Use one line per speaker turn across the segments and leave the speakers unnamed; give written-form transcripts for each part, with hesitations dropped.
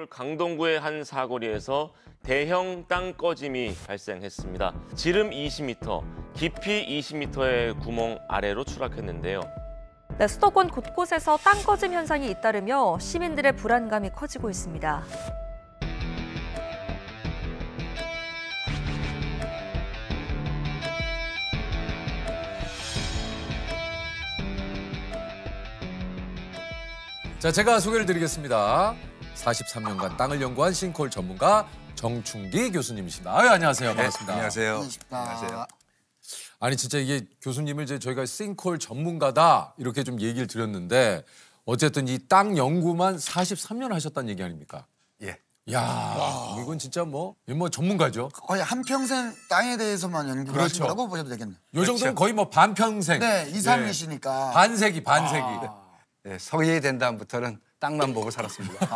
서울 강동구의 한 사거리에서 대형 땅 꺼짐이 발생했습니다. 지름 20m, 깊이 20m의 구멍 아래로 추락했는데요.
네, 수도권 곳곳에서 땅 꺼짐 현상이 잇따르며 시민들의 불안감이 커지고 있습니다.
자, 제가 소개를 드리겠습니다. 43년간 땅을 연구한 싱크홀 전문가 정충기 교수님이십니다. 아유, 안녕하세요. 반갑습니다.
네, 안녕하세요.
안녕하세요.
아니, 진짜 이게 교수님을 저희가 싱크홀 전문가다 이렇게 좀 얘기를 드렸는데 어쨌든 이 땅 연구만 43년 하셨다는 얘기 아닙니까?
예.
야, 이건 진짜 뭐 전문가죠.
거의 한평생 땅에 대해서만 연구를
그렇죠.
하신 거라고 보셔도 되겠네요.
요 정도는 거의 뭐 반평생.
네, 2, 3이시니까.
반세기.
네, 성인이 된 다음부터는 땅만 보고 살았습니다.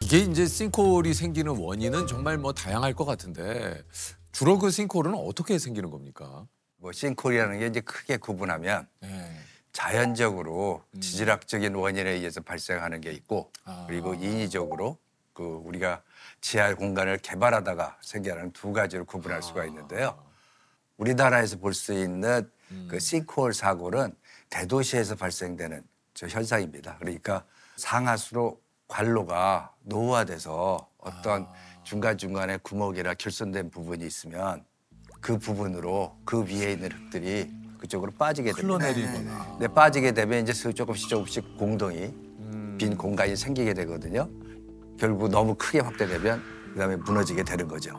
이게 이제 싱크홀이 생기는 원인은 정말 뭐 다양할 것 같은데 주로 그 싱크홀은 어떻게 생기는 겁니까?
뭐 싱크홀이라는 게 이제 크게 구분하면
네.
자연적으로 지질학적인 원인에 의해서 발생하는 게 있고 그리고 인위적으로 그 우리가 지하 공간을 개발하다가 생겨나는 두 가지로 구분할 수가 있는데요. 우리나라에서 볼 수 있는 그 싱크홀 사고는 대도시에서 발생되는 저 현상입니다. 그러니까 상하수로 관로가 노후화돼서 어떤 중간중간에 구멍이나 결손된 부분이 있으면 그 부분으로 그 위에 있는 흙들이 그쪽으로 빠지게 됩니다.
흘러내리거나.
네, 빠지게 되면 이제 조금씩 공동이 빈 공간이 생기게 되거든요. 결국 너무 크게 확대되면 그다음에 무너지게 되는 거죠.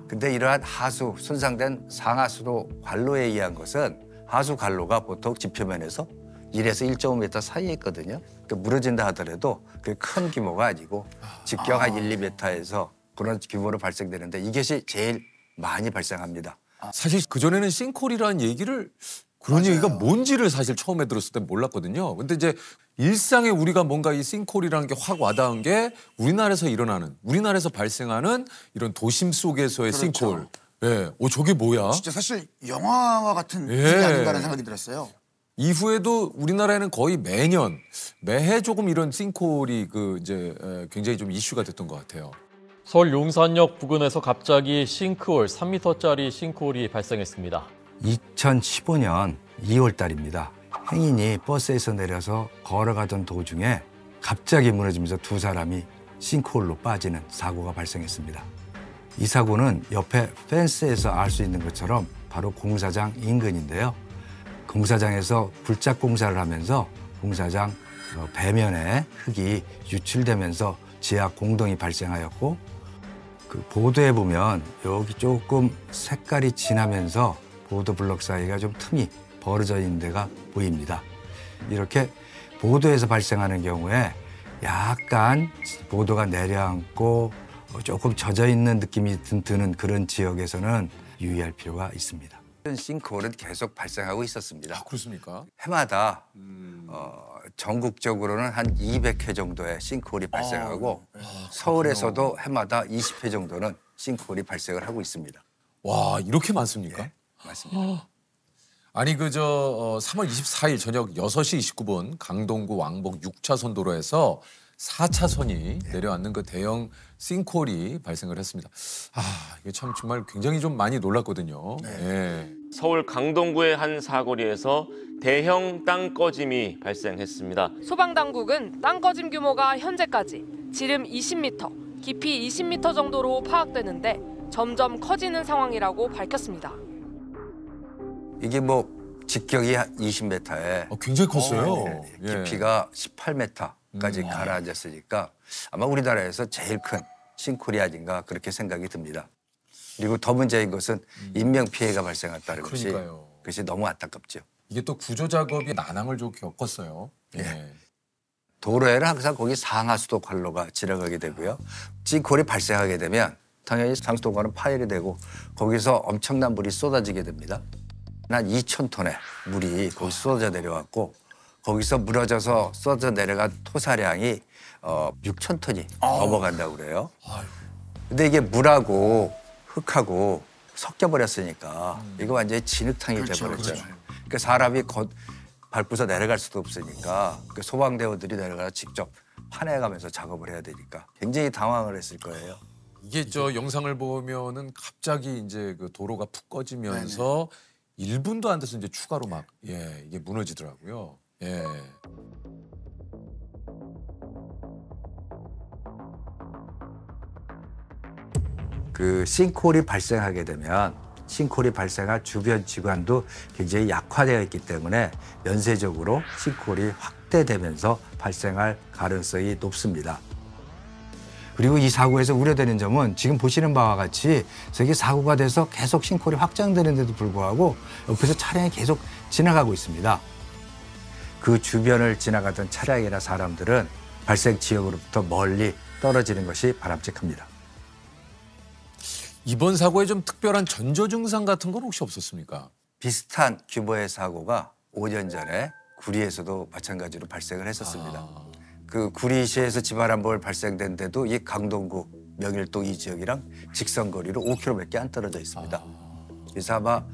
근데 이러한 하수, 손상된 상하수로 관로에 의한 것은 하수 관로가 보통 지표면에서 1에서 1.5m 사이에 있거든요. 그러니까 무너진다 하더라도 그게 큰 규모가 아니고 직경 한 1, 2m에서 그런 규모로 발생되는데 이것이 제일 많이 발생합니다.
사실 그전에는 싱크홀이라는 얘기를 그런 얘기가 뭔지를 사실 처음에 들었을 때 몰랐거든요. 근데 이제 일상에 우리가 뭔가 이 싱크홀이라는 게 확 와닿은 게 우리나라에서 발생하는 이런 도심 속에서의
그렇죠.
싱크홀. 예. 저게 뭐야?
진짜 사실 영화와 같은
예.
일이 아닌가라는 생각이 들었어요.
이후에도 우리나라에는 거의 매해 조금 이런 싱크홀이 굉장히 좀 이슈가 됐던 것 같아요.
서울 용산역 부근에서 갑자기 싱크홀, 3m짜리 싱크홀이 발생했습니다.
2015년 2월 달입니다. 행인이 버스에서 내려서 걸어가던 도중에 갑자기 무너지면서 두 사람이 싱크홀로 빠지는 사고가 발생했습니다. 이 사고는 옆에 펜스에서 알 수 있는 것처럼 바로 공사장 인근인데요. 공사장에서 불작 공사를 하면서 공사장 배면에 흙이 유출되면서 지하 공동이 발생하였고 그 보도에 보면 여기 조금 색깔이 진하면서 보도 블럭 사이가 좀 틈이 벌어져 있는 데가 보입니다. 이렇게 보도에서 발생하는 경우에 약간 보도가 내려앉고 조금 젖어 있는 느낌이 드는 그런 지역에서는 유의할 필요가 있습니다. 싱크홀은 계속 발생하고 있었습니다.
그렇습니까?
해마다 전국적으로는 한 200회 정도의 싱크홀이 발생하고 서울에서도 해마다 20회 정도는 싱크홀이 발생을 하고 있습니다.
와, 이렇게 많습니까?
네, 맞습니다.
아니 3월 24일 저녁 6시 29분 강동구 왕복 6차선 도로에서 4차선이 내려앉는 그 대형 싱크홀이 발생을 했습니다. 이게 참 정말 굉장히 좀 많이 놀랐거든요. 예.
서울 강동구의 한 사거리에서 대형 땅 꺼짐이 발생했습니다.
소방당국은 땅 꺼짐 규모가 현재까지 지름 20m, 깊이 20m 정도로 파악되는데 점점 커지는 상황이라고 밝혔습니다.
이게 뭐 직경이 20m에
굉장히 컸어요.
깊이가 18m까지 가라앉았으니까 아마 우리나라에서 제일 큰 싱크홀이 아닌가 그렇게 생각이 듭니다. 그리고 더 문제인 것은 인명피해가 발생했다는 것이 너무 안타깝죠.
이게 또 구조 작업이 난항을 좀 겪었어요. 예.
도로에는 항상 거기 상하수도 관로가 지나가게 되고요. 싱크홀이 발생하게 되면 당연히 상수도관은 파열이 되고 거기서 엄청난 물이 쏟아지게 됩니다. 한 2,000톤의 물이 거기서 쏟아져 내려왔고 거기서 무너져서 쏟아져 내려간 토사량이 6,000톤이 넘어간다고 그래요. 근데 이게 물하고 흙하고 섞여버렸으니까 이거 완전히 진흙탕이 돼버렸잖아요. 그러니까 사람이 밟고서 내려갈 수도 없으니까 소방대원들이 내려가서 직접 파내가면서 작업을 해야 되니까 굉장히 당황을 했을 거예요.
이게 저 영상을 보면은 갑자기 이제 그 도로가 푹 꺼지면서 1분도 안 돼서 이제 추가로 막 이게 무너지더라고요. 예.
그 싱크홀이 발생하게 되면 싱크홀이 발생할 주변 지관도 굉장히 약화되어 있기 때문에 연쇄적으로 싱크홀이 확대되면서 발생할 가능성이 높습니다. 그리고 이 사고에서 우려되는 점은 지금 보시는 바와 같이 저게 사고가 돼서 계속 싱크홀이 확장되는데도 불구하고 옆에서 차량이 계속 지나가고 있습니다. 그 주변을 지나가던 차량이나 사람들은 발생 지역으로부터 멀리 떨어지는 것이 바람직합니다.
이번 사고에 좀 특별한 전조 증상 같은 건 혹시 없었습니까?
비슷한 규모의 사고가 5년 전에 구리에서도 마찬가지로 발생을 했었습니다. 그 구리시에서 집안 한 번 발생된 데도 이 강동구 명일동 이 지역이랑 직선거리로 5km밖에 안 떨어져 있습니다. 그래서 아마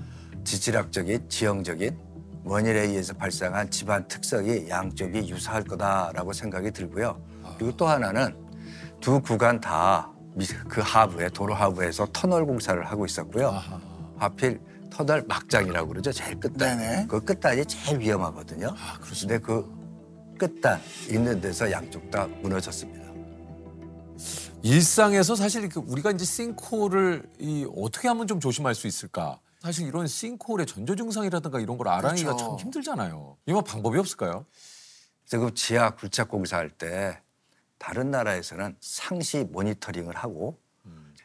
지질학적인, 지형적인 원인에 의해서 발생한 집안 특성이 양쪽이 유사할 거다라고 생각이 들고요. 그리고 또 하나는 두 구간 다 그 하부에 도로 하부에서 터널 공사를 하고 있었고요. 하필 터널 막장이라고 그러죠. 제일 끝단.
네네.
그 끝단이 제일 위험하거든요. 그런데 그 끝단 있는 데서 양쪽 다 무너졌습니다.
일상에서 사실 우리가 이제 싱크홀을 어떻게 하면 좀 조심할 수 있을까? 사실 이런 싱크홀의 전조 증상이라든가 이런 걸 알아내기가
그렇죠.
참 힘들잖아요. 이거 방법이 없을까요?
지금 지하 굴착 공사할 때 다른 나라에서는 상시 모니터링을 하고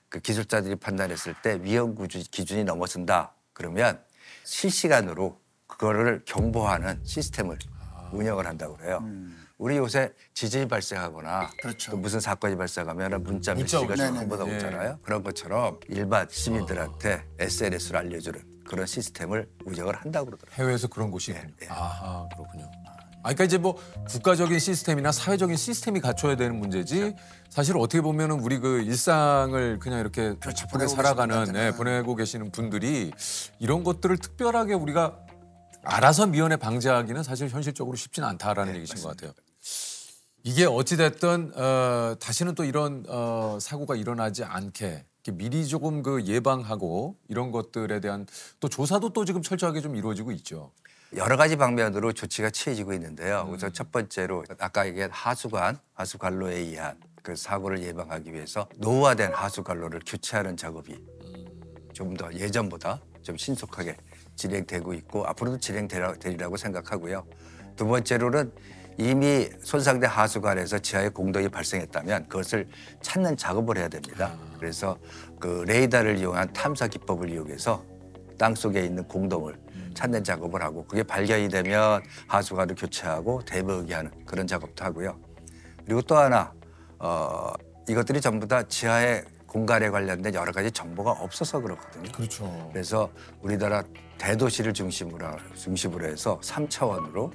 그 기술자들이 판단했을 때 위험 기준이 넘어진다 그러면 실시간으로 그거를 경보하는 시스템을 운영을 한다고 그래요. 우리 요새 지진이 발생하거나
그렇죠.
또 무슨 사건이 발생하면 문자
문자
메시지가
오죠.
전부 다
네네.
오잖아요. 그런 것처럼 일반 시민들한테 SNS를 알려주는 그런 시스템을 운영을 한다고 그러더라고요.
해외에서 그런 곳이 있군요.
예.
아하, 그렇군요. 그러니까 이제 뭐 국가적인 시스템이나 사회적인 시스템이 갖춰야 되는 문제지 사실 어떻게 보면은 우리 그 일상을 그냥 이렇게
그렇죠.
바쁘게
보내고
살아가는
계신 분들한테는.
보내고 계시는 분들이 이런 것들을 특별하게 우리가 알아서 미연에 방지하기는 사실 현실적으로 쉽지는 않다라는 얘기신 것 같아요. 이게 어찌됐든 다시는 또 이런 사고가 일어나지 않게 이렇게 미리 조금 그 예방하고 이런 것들에 대한 또 조사도 또 지금 철저하게 좀 이루어지고 있죠.
여러 가지 방면으로 조치가 취해지고 있는데요. 우선 첫 번째로 아까 얘기한 하수관로에 의한 그 사고를 예방하기 위해서 노후화된 하수관로를 교체하는 작업이 좀 더 예전보다 좀 신속하게 진행되고 있고 앞으로도 진행되리라고 생각하고요. 두 번째로는 이미 손상된 하수관에서 지하에 공동이 발생했다면 그것을 찾는 작업을 해야 됩니다. 그래서 그 레이더를 이용한 탐사 기법을 이용해서 땅속에 있는 공동을 찾는 작업을 하고 그게 발견이 되면 하수관을 교체하고 대부하는 그런 작업도 하고요. 그리고 또 하나 이것들이 전부 다 지하의 공간에 관련된 여러 가지 정보가 없어서 그렇거든요.
그렇죠.
그래서 우리나라 대도시를 중심으로 해서 3차원으로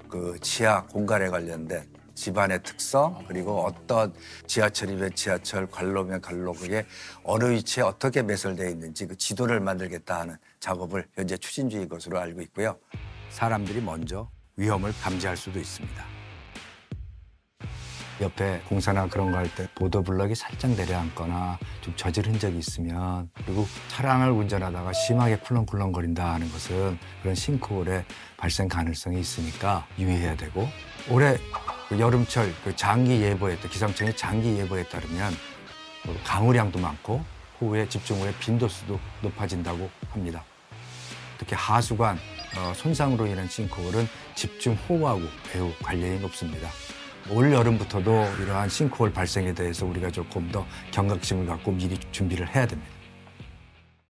그 지하 공간에 관련된 집안의 특성 그리고 어떤 지하철이면 지하철, 관로면 관로 그게 어느 위치에 어떻게 매설되어 있는지 그 지도를 만들겠다 하는 작업을 현재 추진 중인 것으로 알고 있고요. 사람들이 먼저 위험을 감지할 수도 있습니다. 옆에 공사나 그런 거 할 때 보도블럭이 살짝 내려앉거나 좀 젖을 흔적이 있으면 그리고 차량을 운전하다가 심하게 쿨렁쿨렁거린다 하는 것은 그런 싱크홀의 발생 가능성이 있으니까 유의해야 되고 올해 그 여름철 그 장기 예보에 기상청의 장기 예보에 따르면 강우량도 많고 후에 집중호우의 빈도수도 높아진다고 합니다. 특히 하수관 손상으로 인한 싱크홀은 집중호우하고 매우 관련이 높습니다. 올 여름부터도 이러한 싱크홀 발생에 대해서 우리가 조금 더 경각심을 갖고 미리 준비를 해야 됩니다.